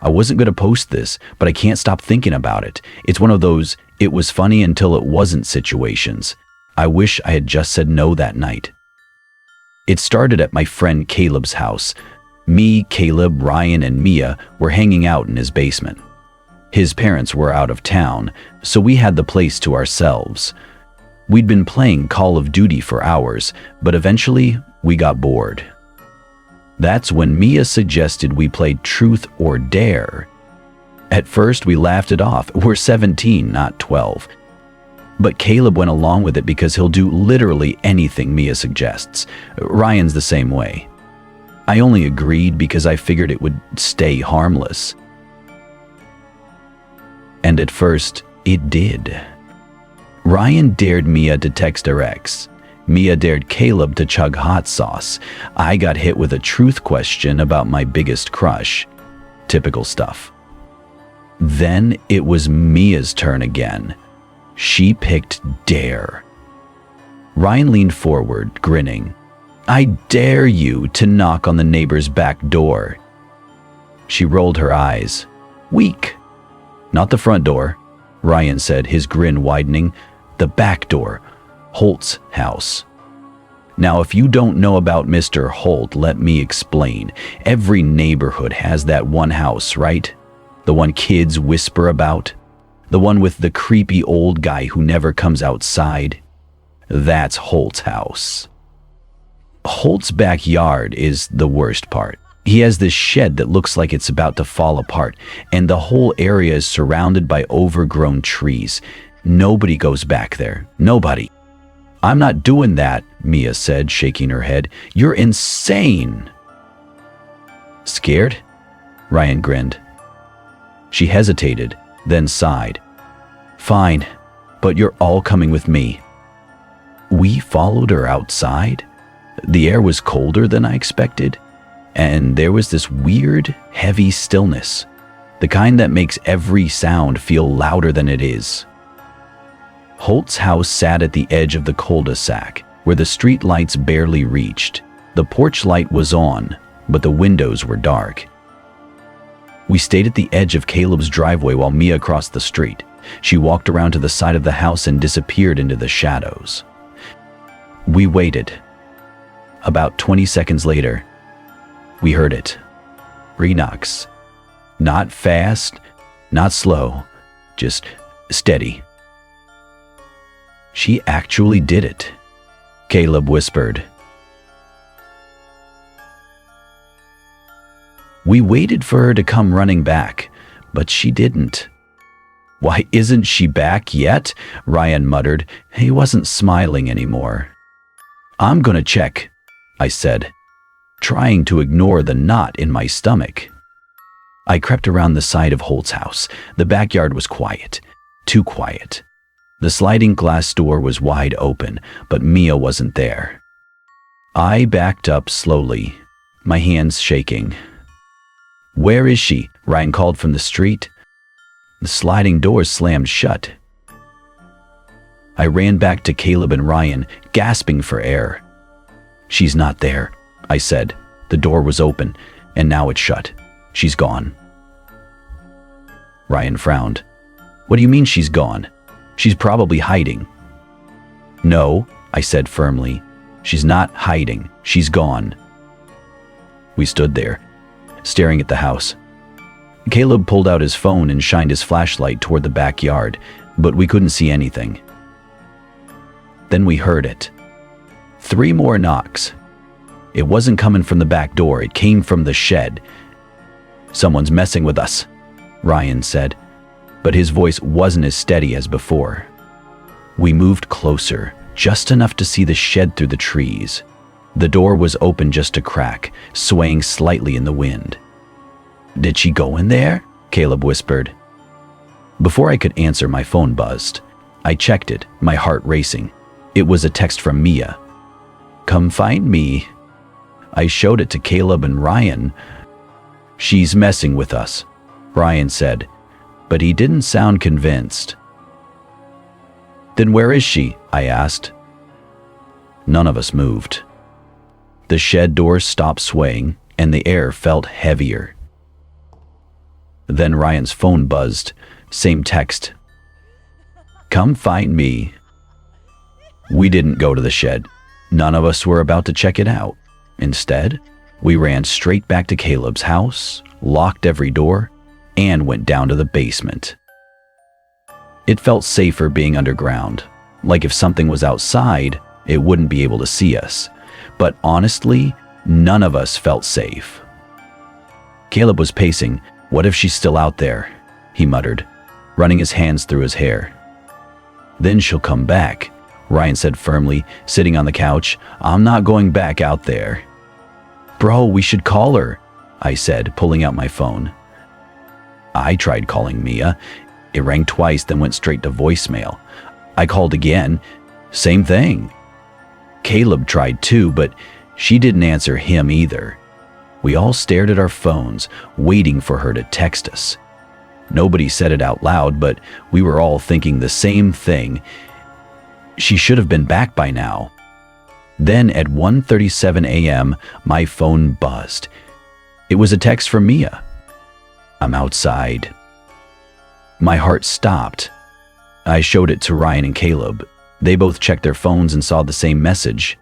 I wasn't going to post this, but I can't stop thinking about it. It's one of those it was funny until it wasn't situations. I wish I had just said no that night. It started at my friend Caleb's house. Me, Caleb, Ryan, and Mia were hanging out in his basement. His parents were out of town, so we had the place to ourselves. We'd been playing Call of Duty for hours, but eventually we got bored. That's when Mia suggested we play Truth or Dare. At first we laughed it off. We're 17, not 12. But Caleb went along with it because he'll do literally anything Mia suggests. Ryan's the same way. I only agreed because I figured it would stay harmless. And at first, it did. Ryan dared Mia to text her ex. Mia dared Caleb to chug hot sauce. I got hit with a truth question about my biggest crush. Typical stuff. Then it was Mia's turn again. She picked dare. Ryan leaned forward, grinning. I dare you to knock on the neighbor's back door. She rolled her eyes. Weak. Not the front door, Ryan said, his grin widening. The back door. Holt's house. Now, if you don't know about Mr. Holt, let me explain. Every neighborhood has that one house, right? The one kids whisper about? The one with the creepy old guy who never comes outside? That's Holt's house. Holt's backyard is the worst part. He has this shed that looks like it's about to fall apart, and the whole area is surrounded by overgrown trees. Nobody goes back there. Nobody. I'm not doing that, Mia said, shaking her head. You're insane. Scared? Ryan grinned. She hesitated, then sighed. Fine, but you're all coming with me. We followed her outside. The air was colder than I expected, and there was this weird, heavy stillness, the kind that makes every sound feel louder than it is. Holt's house sat at the edge of the cul-de-sac, where the street lights barely reached. The porch light was on, but the windows were dark. We stayed at the edge of Caleb's driveway while Mia crossed the street. She walked around to the side of the house and disappeared into the shadows. We waited. About 20 seconds later, we heard it. 3 knocks. Not fast, not slow, just steady. She actually did it, Caleb whispered. We waited for her to come running back, but she didn't. Why isn't she back yet? Ryan muttered. He wasn't smiling anymore. I'm gonna check, I said, trying to ignore the knot in my stomach. I crept around the side of Holt's house. The backyard was quiet, too quiet. The sliding glass door was wide open, but Mia wasn't there. I backed up slowly, my hands shaking. Where is she? Ryan called from the street. The sliding door slammed shut. I ran back to Caleb and Ryan, gasping for air. She's not there, I said. The door was open, and now it's shut. She's gone. Ryan frowned. What do you mean she's gone? She's probably hiding. No, I said firmly. She's not hiding. She's gone. We stood there, staring at the house. Caleb pulled out his phone and shined his flashlight toward the backyard, but we couldn't see anything. Then we heard it. 3 more knocks. It wasn't coming from the back door, it came from the shed. Someone's messing with us, Ryan said, but his voice wasn't as steady as before. We moved closer, just enough to see the shed through the trees. The door was open just a crack, swaying slightly in the wind. Did she go in there? Caleb whispered. Before I could answer, my phone buzzed. I checked it, my heart racing. It was a text from Mia. Come find me. I showed it to Caleb and Ryan. She's messing with us, Ryan said, but he didn't sound convinced. Then where is she? I asked. None of us moved. The shed door stopped swaying, and the air felt heavier. Then Ryan's phone buzzed. Same text. "Come find me." We didn't go to the shed. None of us were about to check it out. Instead, we ran straight back to Caleb's house, locked every door, and went down to the basement. It felt safer being underground. Like if something was outside, it wouldn't be able to see us. But honestly, none of us felt safe. Caleb was pacing. "What if she's still out there?" he muttered, running his hands through his hair. "Then she'll come back," Ryan said firmly, sitting on the couch. "I'm not going back out there." "Bro, we should call her," I said, pulling out my phone. I tried calling Mia. It rang twice, then went straight to voicemail. I called again. Same thing. Caleb tried too, but she didn't answer him either. We all stared at our phones, waiting for her to text us. Nobody said it out loud, but we were all thinking the same thing. She should have been back by now. Then at 1:37 a.m., my phone buzzed. It was a text from Mia. "I'm outside." My heart stopped. I showed it to Ryan and Caleb. They both checked their phones and saw the same message.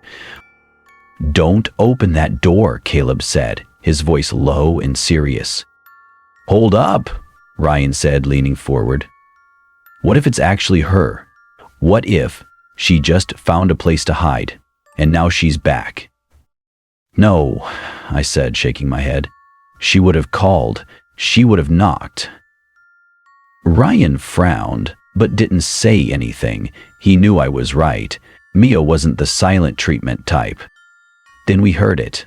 "Don't open that door," Caleb said, his voice low and serious. "Hold up," Ryan said, leaning forward. "What if it's actually her? What if she just found a place to hide, and now she's back?" "No," I said, shaking my head. "She would have called. She would have knocked." Ryan frowned, but didn't say anything. He knew I was right. Mia wasn't the silent treatment type. Then we heard it.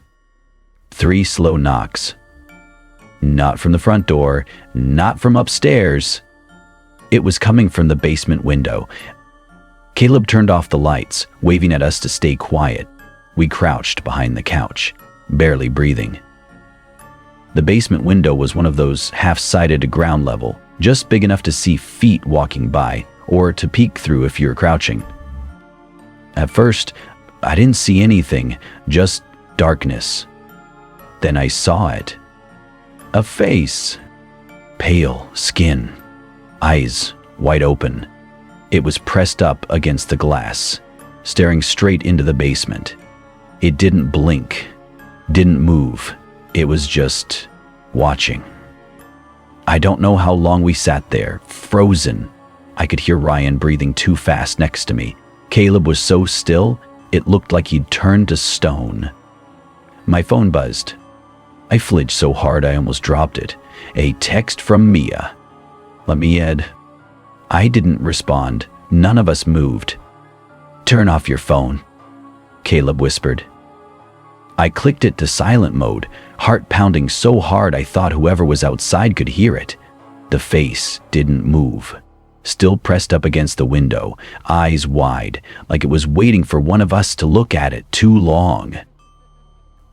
3 slow knocks. Not from the front door, not from upstairs. It was coming from the basement window. Caleb turned off the lights, waving at us to stay quiet. We crouched behind the couch, barely breathing. The basement window was one of those half-sided to ground level, just big enough to see feet walking by, or to peek through if you're crouching. At first, I didn't see anything, just darkness. Then I saw it. A face. Pale skin. Eyes wide open. It was pressed up against the glass, staring straight into the basement. It didn't blink, didn't move. It was just watching. I don't know how long we sat there, frozen. I could hear Ryan breathing too fast next to me. Caleb was so still, it looked like he'd turned to stone. My phone buzzed. I flinched so hard I almost dropped it. A text from Mia. "Let me in." I didn't respond. None of us moved. "Turn off your phone," Caleb whispered. I clicked it to silent mode, heart pounding so hard I thought whoever was outside could hear it. The face didn't move, still pressed up against the window, eyes wide, like it was waiting for one of us to look at it too long.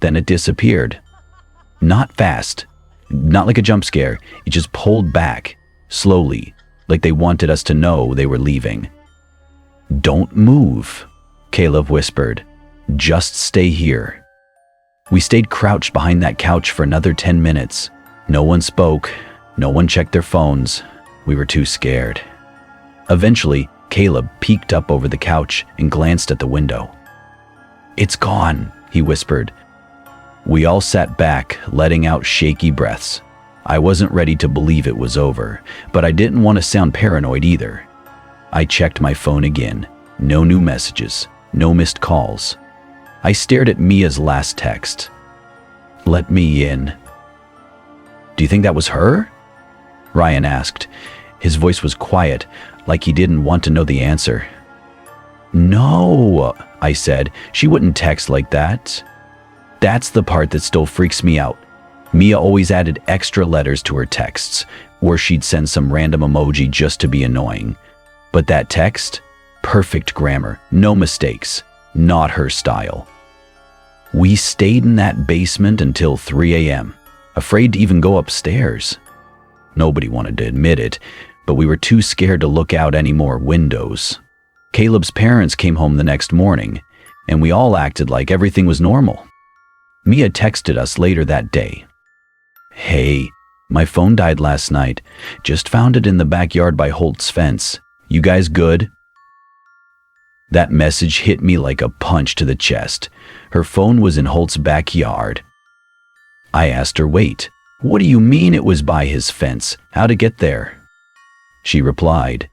Then it disappeared. Not fast, not like a jump scare. It just pulled back, slowly, like they wanted us to know they were leaving. "Don't move," Caleb whispered. "Just stay here." We stayed crouched behind that couch for another 10 minutes. No one spoke. No one checked their phones. We were too scared. Eventually, Caleb peeked up over the couch and glanced at the window. "It's gone," he whispered. We all sat back, letting out shaky breaths. I wasn't ready to believe it was over, but I didn't want to sound paranoid either. I checked my phone again. No new messages, no missed calls. I stared at Mia's last text. "Let me in." "Do you think that was her?" Ryan asked. His voice was quiet, like he didn't want to know the answer. "No," I said. "She wouldn't text like that." That's the part that still freaks me out. Mia always added extra letters to her texts, or she'd send some random emoji just to be annoying. But that text? Perfect grammar, no mistakes, not her style. We stayed in that basement until 3 a.m., afraid to even go upstairs. Nobody wanted to admit it, but we were too scared to look out any more windows. Caleb's parents came home the next morning, and we all acted like everything was normal. Mia texted us later that day. "Hey, My phone died last night. Just found it in the backyard by Holt's fence. You guys good? That message hit me like a punch to the chest. Her phone was in Holt's backyard. I asked her, wait, what do you mean it was by his fence? How'd it get there? She replied,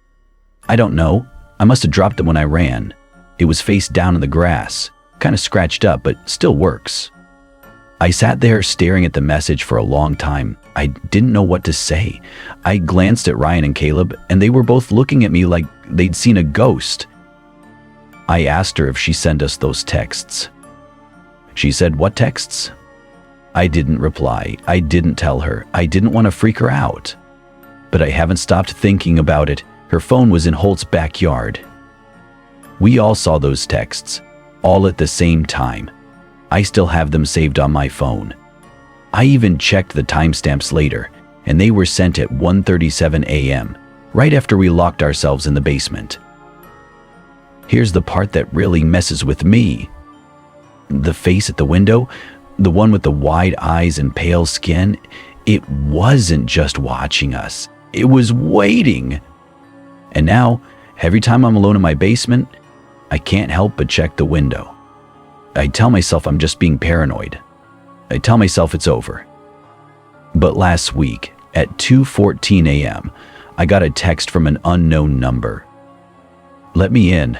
I don't know. I must have dropped it when I ran. It was face down in the grass, kind of scratched up, but still works. I sat there staring at the message for a long time. I didn't know what to say. I glanced at Ryan and Caleb, and they were both looking at me like they'd seen a ghost. I asked her if she sent us those texts. She said, what texts? I didn't reply. I didn't tell her. I didn't want to freak her out. But I haven't stopped thinking about it. Her phone was in Holt's backyard. We all saw those texts, all at the same time. I still have them saved on my phone. I even checked the timestamps later, and they were sent at 1:37 a.m., right after we locked ourselves in the basement. Here's the part that really messes with me. The face at the window, the one with the wide eyes and pale skin, it wasn't just watching us. It was waiting. And now, every time I'm alone in my basement, I can't help but check the window. I tell myself I'm just being paranoid. I tell myself it's over. But last week, at 2:14 a.m., I got a text from an unknown number. Let me in.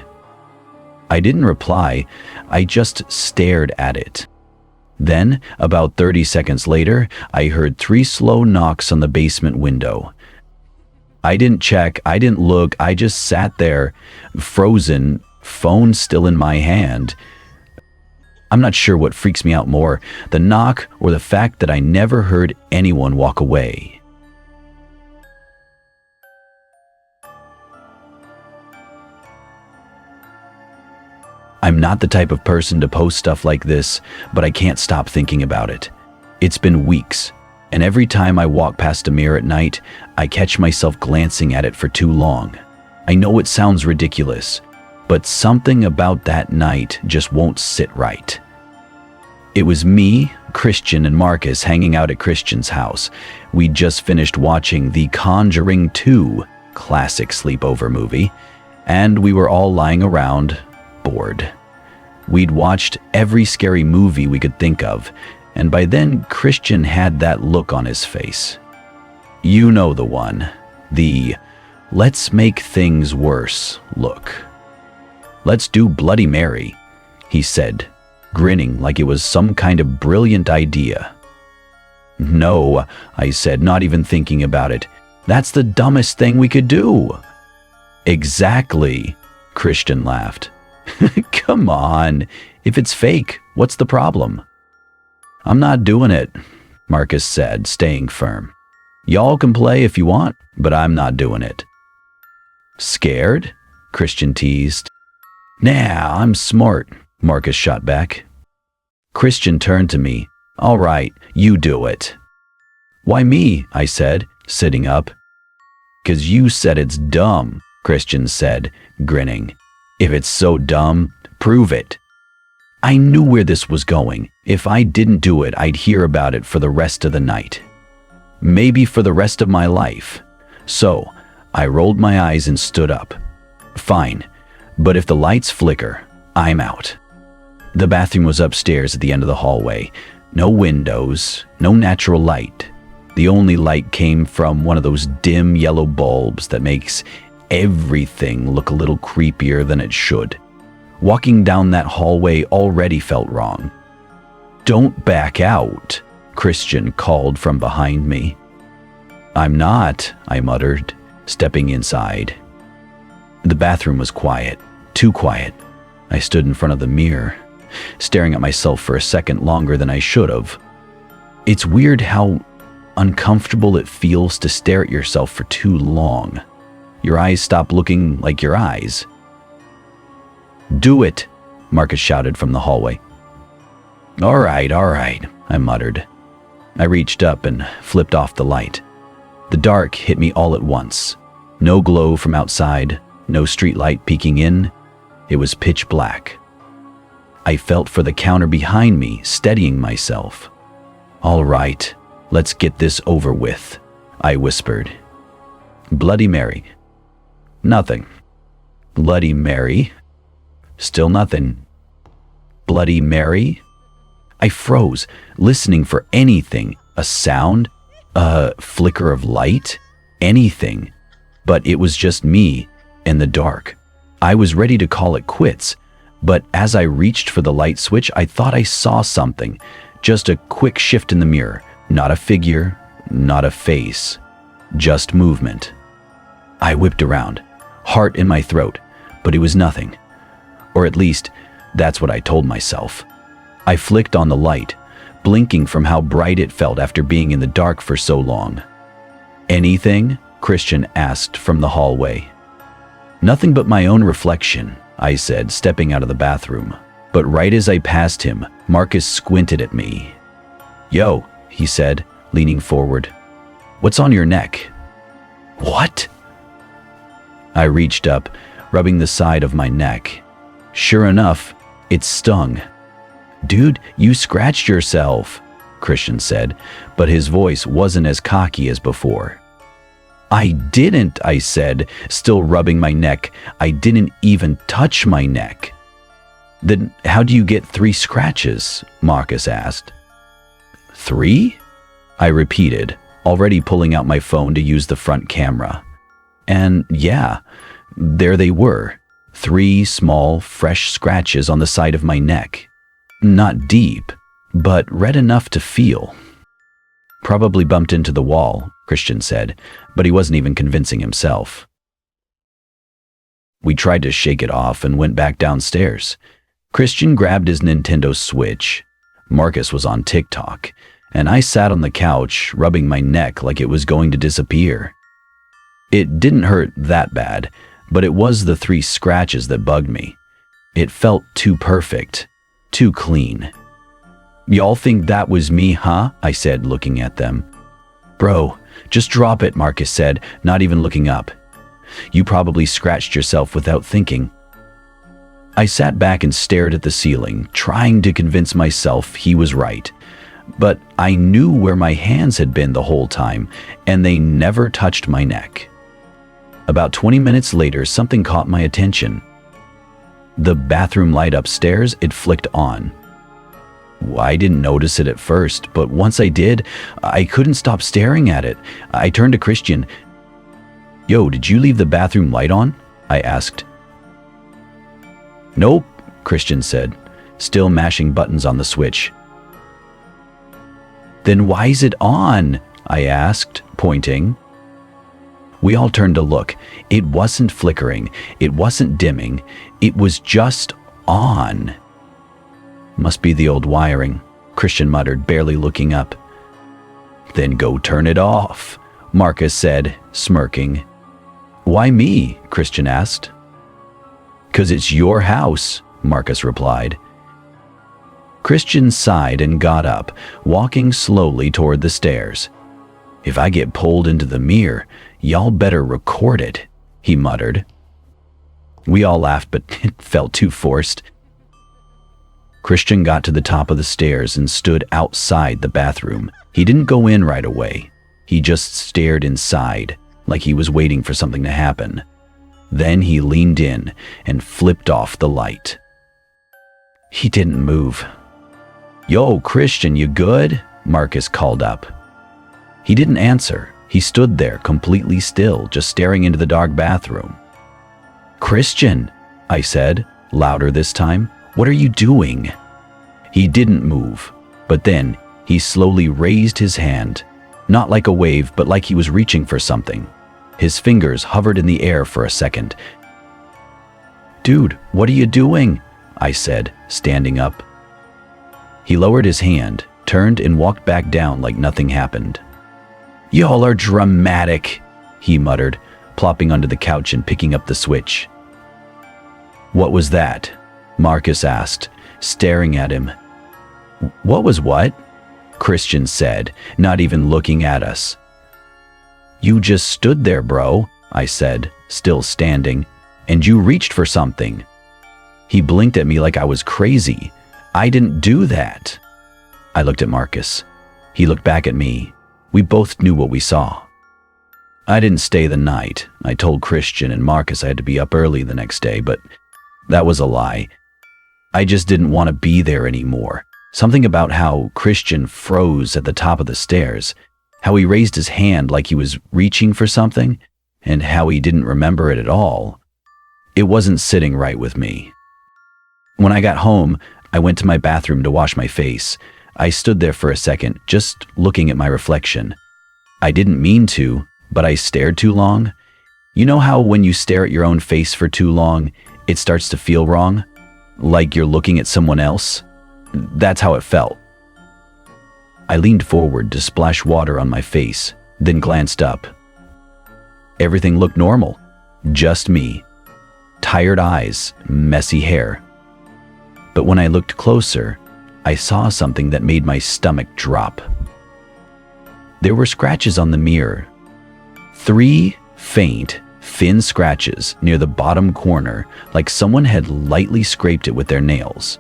I didn't reply, I just stared at it. Then, about 30 seconds later, I heard 3 slow knocks on the basement window. I didn't check, I didn't look, I just sat there, frozen, phone still in my hand. I'm not sure what freaks me out more, the knock or the fact that I never heard anyone walk away. I'm not the type of person to post stuff like this, but I can't stop thinking about it. It's been weeks, and every time I walk past a mirror at night, I catch myself glancing at it for too long. I know it sounds ridiculous, but something about that night just won't sit right. It was me, Christian, and Marcus hanging out at Christian's house. We'd just finished watching The Conjuring 2, classic sleepover movie, and we were all lying around, bored. We'd watched every scary movie we could think of, and by then Christian had that look on his face. You know the one, the let's make things worse look. Let's do Bloody Mary, he said, grinning like it was some kind of brilliant idea. No, I said, not even thinking about it. That's the dumbest thing we could do. Exactly, Christian laughed. Come on, if it's fake, what's the problem? I'm not doing it, Marcus said, staying firm. Y'all can play if you want, but I'm not doing it. Scared? Christian teased. Nah, I'm smart, Marcus shot back. Christian turned to me. All right, you do it. Why me? I said, sitting up. 'Cause you said it's dumb, Christian said, grinning. If it's so dumb, prove it. I knew where this was going. If I didn't do it, I'd hear about it for the rest of the night. Maybe for the rest of my life. So, I rolled my eyes and stood up. Fine, but if the lights flicker, I'm out. The bathroom was upstairs at the end of the hallway. No windows, no natural light. The only light came from one of those dim yellow bulbs that makes everything look a little creepier than it should. Walking down that hallway already felt wrong. Don't back out, Christian called from behind me. I'm not, I muttered, stepping inside. The bathroom was quiet, too quiet. I stood in front of the mirror, staring at myself for a second longer than I should have. It's weird how uncomfortable it feels to stare at yourself for too long. Your eyes stop looking like your eyes. Do it, Marcus shouted from the hallway. All right, I muttered. I reached up and flipped off the light. The dark hit me all at once. No glow from outside, no streetlight peeking in. It was pitch black. I felt for the counter behind me, steadying myself. All right, Let's get this over with, I whispered. Bloody Mary. Nothing. Bloody Mary. Still nothing. Bloody Mary? I froze, listening for anything, a sound, a flicker of light, anything. But it was just me in the dark. I was ready to call it quits, but as I reached for the light switch, I thought I saw something. Just a quick shift in the mirror. Not a figure, not a face, just movement. I whipped around, heart in my throat, but it was nothing. Or at least, that's what I told myself. I flicked on the light, blinking from how bright it felt after being in the dark for so long. Anything? Christian asked from the hallway. Nothing but my own reflection, I said, stepping out of the bathroom. But right as I passed him, Marcus squinted at me. Yo, he said, leaning forward. What's on your neck? What? I reached up, rubbing the side of my neck. Sure enough, it stung. Dude, you scratched yourself, Christian said, but his voice wasn't as cocky as before. I didn't, I said, still rubbing my neck. I didn't even touch my neck. Then how do you get 3 scratches? Marcus asked. 3? I repeated, already pulling out my phone to use the front camera. And yeah, there they were. 3 small, fresh scratches on the side of my neck. Not deep, but red enough to feel. Probably bumped into the wall, Christian said, but he wasn't even convincing himself. We tried to shake it off and went back downstairs. Christian grabbed his Nintendo Switch. Marcus was on TikTok, and I sat on the couch, rubbing my neck like it was going to disappear. It didn't hurt that bad, but it was the 3 scratches that bugged me. It felt too perfect, too clean. Y'all think that was me, huh? I said, looking at them. Bro, just drop it, Marcus said, not even looking up. You probably scratched yourself without thinking. I sat back and stared at the ceiling, trying to convince myself he was right. But I knew where my hands had been the whole time, and they never touched my neck. About 20 minutes later, something caught my attention. The bathroom light upstairs, it flicked on. I didn't notice it at first, but once I did, I couldn't stop staring at it. I turned to Christian. Yo, did you leave the bathroom light on? I asked. Nope, Christian said, still mashing buttons on the switch. Then why is it on? I asked, pointing. We all turned to look. It wasn't flickering. It wasn't dimming. It was just on. Must be the old wiring, Christian muttered, barely looking up. Then go turn it off, Marcus said, smirking. Why me? Christian asked. 'Cause it's your house, Marcus replied. Christian sighed and got up, walking slowly toward the stairs. If I get pulled into the mirror, y'all better record it, he muttered. We all laughed, but it felt too forced. Christian got to the top of the stairs and stood outside the bathroom. He didn't go in right away. He just stared inside, like he was waiting for something to happen. Then he leaned in and flipped off the light. He didn't move. Yo, Christian, you good? Marcus called up. He didn't answer. He stood there completely still, just staring into the dark bathroom. Christian, I said, louder this time. What are you doing? He didn't move, but then he slowly raised his hand, not like a wave, but like he was reaching for something. His fingers hovered in the air for a second. Dude, what are you doing? I said, standing up. He lowered his hand, turned and walked back down like nothing happened. Y'all are dramatic, he muttered, plopping onto the couch and picking up the switch. What was that? Marcus asked, staring at him. What was what? Christian said, not even looking at us. You just stood there, bro, I said, still standing, and you reached for something. He blinked at me like I was crazy. I didn't do that. I looked at Marcus. He looked back at me, We both knew what we saw. I didn't stay the night. I told Christian and Marcus I had to be up early the next day, but that was a lie. I just didn't want to be there anymore. Something about how Christian froze at the top of the stairs, how he raised his hand like he was reaching for something, and how he didn't remember it at all. It wasn't sitting right with me. When I got home, I went to my bathroom to wash my face. I stood there for a second, just looking at my reflection. I didn't mean to, but I stared too long. You know how when you stare at your own face for too long, it starts to feel wrong? Like you're looking at someone else? That's how it felt. I leaned forward to splash water on my face, then glanced up. Everything looked normal. Just me. Tired eyes, messy hair. But when I looked closer, I saw something that made my stomach drop. There were scratches on the mirror. 3 faint, thin scratches near the bottom corner, like someone had lightly scraped it with their nails.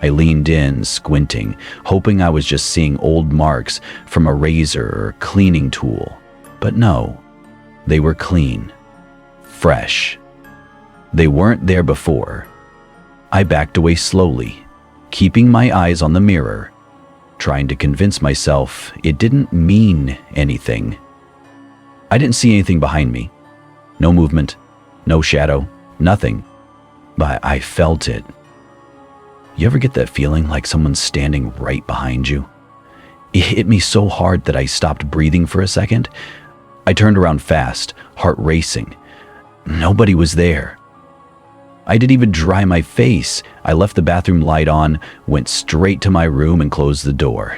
I leaned in, squinting, hoping I was just seeing old marks from a razor or cleaning tool. But no, they were clean, fresh. They weren't there before. I backed away slowly, keeping my eyes on the mirror, trying to convince myself it didn't mean anything. I didn't see anything behind me. No movement, no shadow, nothing. But I felt it. You ever get that feeling like someone's standing right behind you? It hit me so hard that I stopped breathing for a second. I turned around fast, heart racing. Nobody was there. I didn't even dry my face. I left the bathroom light on, went straight to my room and closed the door.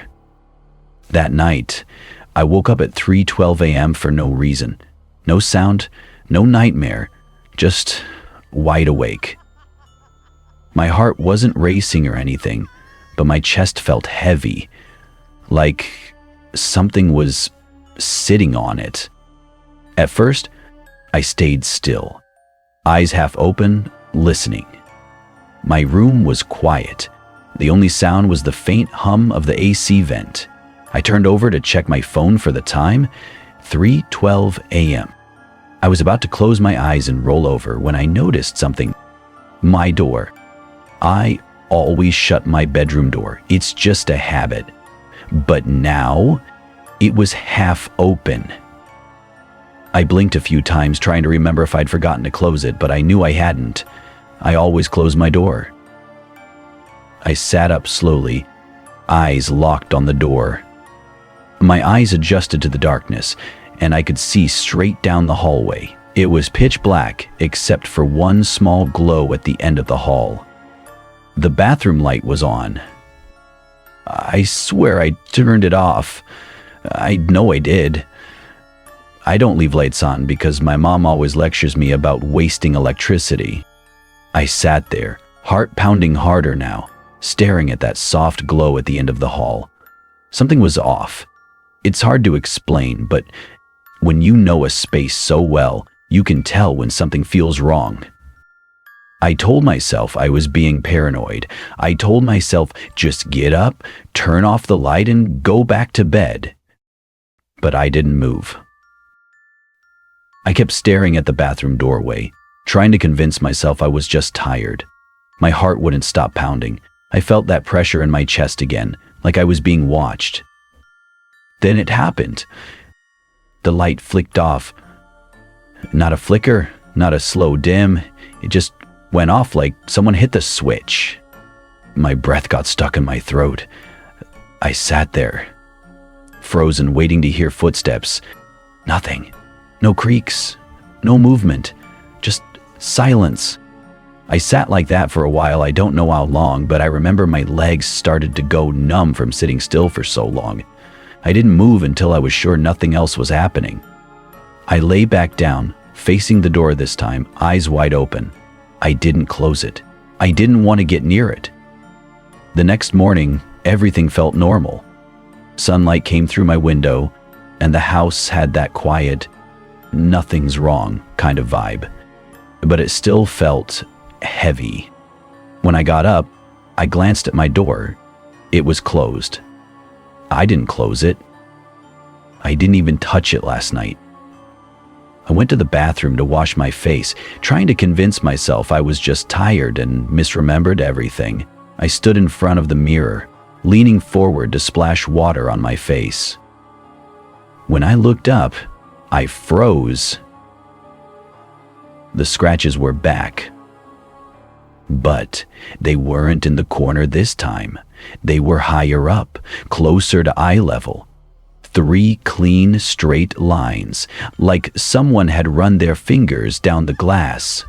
That night, I woke up at 3:12 a.m. for no reason. No sound, no nightmare, just wide awake. My heart wasn't racing or anything, but my chest felt heavy, like something was sitting on it. At first, I stayed still, eyes half open, listening. My room was quiet. The only sound was the faint hum of the AC vent. I turned over to check my phone for the time, 3:12 a.m. I was about to close my eyes and roll over when I noticed something. My door. I always shut my bedroom door. It's just a habit. But now, it was half open. I blinked a few times trying to remember if I'd forgotten to close it, but I knew I hadn't. I always close my door. I sat up slowly, eyes locked on the door. My eyes adjusted to the darkness, and I could see straight down the hallway. It was pitch black, except for one small glow at the end of the hall. The bathroom light was on. I swear I turned it off. I know I did. I don't leave lights on because my mom always lectures me about wasting electricity. I sat there, heart pounding harder now, staring at that soft glow at the end of the hall. Something was off. It's hard to explain, but when you know a space so well, you can tell when something feels wrong. I told myself I was being paranoid. I told myself, just get up, turn off the light, and go back to bed. But I didn't move. I kept staring at the bathroom doorway, trying to convince myself I was just tired. My heart wouldn't stop pounding. I felt that pressure in my chest again, like I was being watched. Then it happened. The light flicked off. Not a flicker, not a slow dim. It just went off like someone hit the switch. My breath got stuck in my throat. I sat there, frozen, waiting to hear footsteps. Nothing. No creaks. No movement. Just silence. I sat like that for a while. I don't know how long, but I remember my legs started to go numb from sitting still for so long. I didn't move until I was sure nothing else was happening. I lay back down, facing the door this time, eyes wide open. I didn't close it. I didn't want to get near it. The next morning, everything felt normal. Sunlight came through my window, and the house had that quiet, nothing's wrong kind of vibe. But it still felt heavy. When I got up, I glanced at my door. It was closed. I didn't close it. I didn't even touch it last night. I went to the bathroom to wash my face, trying to convince myself I was just tired and misremembered everything. I stood in front of the mirror, leaning forward to splash water on my face. When I looked up, I froze. The scratches were back. But they weren't in the corner this time. They were higher up, closer to eye level. 3 clean, straight lines, like someone had run their fingers down the glass.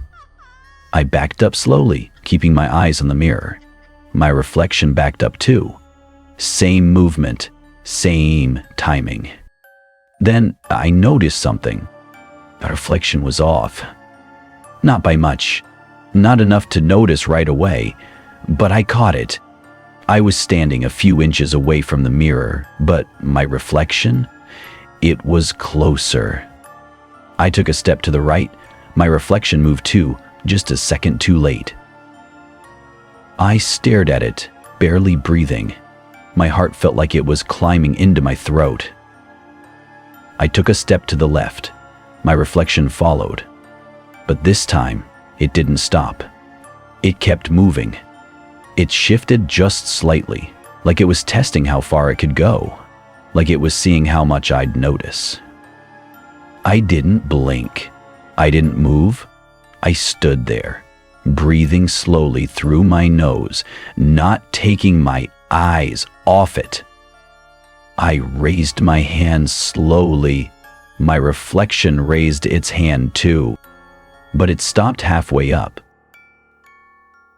I backed up slowly, keeping my eyes on the mirror. My reflection backed up too. Same movement, same timing. Then I noticed something. The reflection was off. Not by much. Not enough to notice right away, but I caught it. I was standing a few inches away from the mirror, but my reflection? It was closer. I took a step to the right. My reflection moved too, just a second too late. I stared at it, barely breathing. My heart felt like it was climbing into my throat. I took a step to the left. My reflection followed. But this time, it didn't stop. It kept moving. It shifted just slightly, like it was testing how far it could go, like it was seeing how much I'd notice. I didn't blink. I didn't move. I stood there, breathing slowly through my nose, not taking my eyes off it. I raised my hand slowly. My reflection raised its hand too, but it stopped halfway up.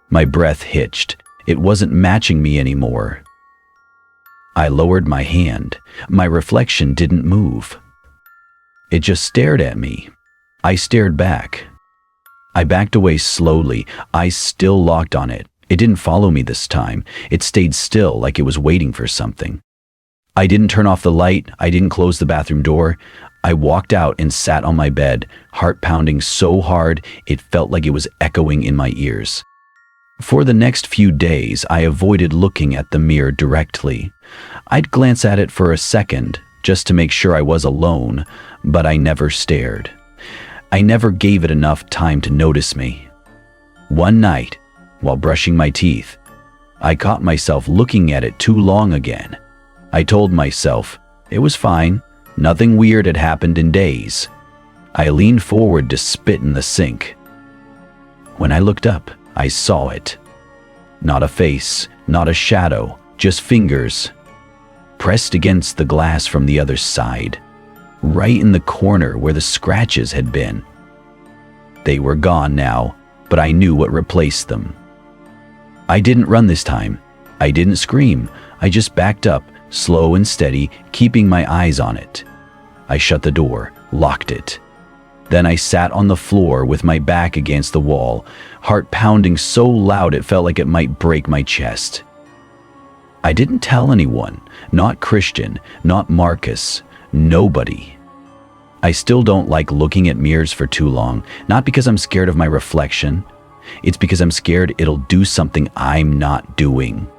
My breath hitched. It wasn't matching me anymore. I lowered my hand. My reflection didn't move. It just stared at me. I stared back. I backed away slowly, eyes still locked on it. It didn't follow me this time. It stayed still, like it was waiting for something. I didn't turn off the light. I didn't close the bathroom door. I walked out and sat on my bed, heart pounding so hard it felt like it was echoing in my ears. For the next few days, I avoided looking at the mirror directly. I'd glance at it for a second, just to make sure I was alone, but I never stared. I never gave it enough time to notice me. One night, while brushing my teeth, I caught myself looking at it too long again. I told myself it was fine, nothing weird had happened in days. I leaned forward to spit in the sink. When I looked up, I saw it. Not a face, not a shadow, just fingers, pressed against the glass from the other side, right in the corner where the scratches had been. They were gone now, but I knew what replaced them. I didn't run this time. I didn't scream. I just backed up, slow and steady, keeping my eyes on it. I shut the door, locked it. Then I sat on the floor with my back against the wall, heart pounding so loud it felt like it might break my chest. I didn't tell anyone, not Christian, not Marcus, nobody. I still don't like looking at mirrors for too long, not because I'm scared of my reflection. It's because I'm scared it'll do something I'm not doing.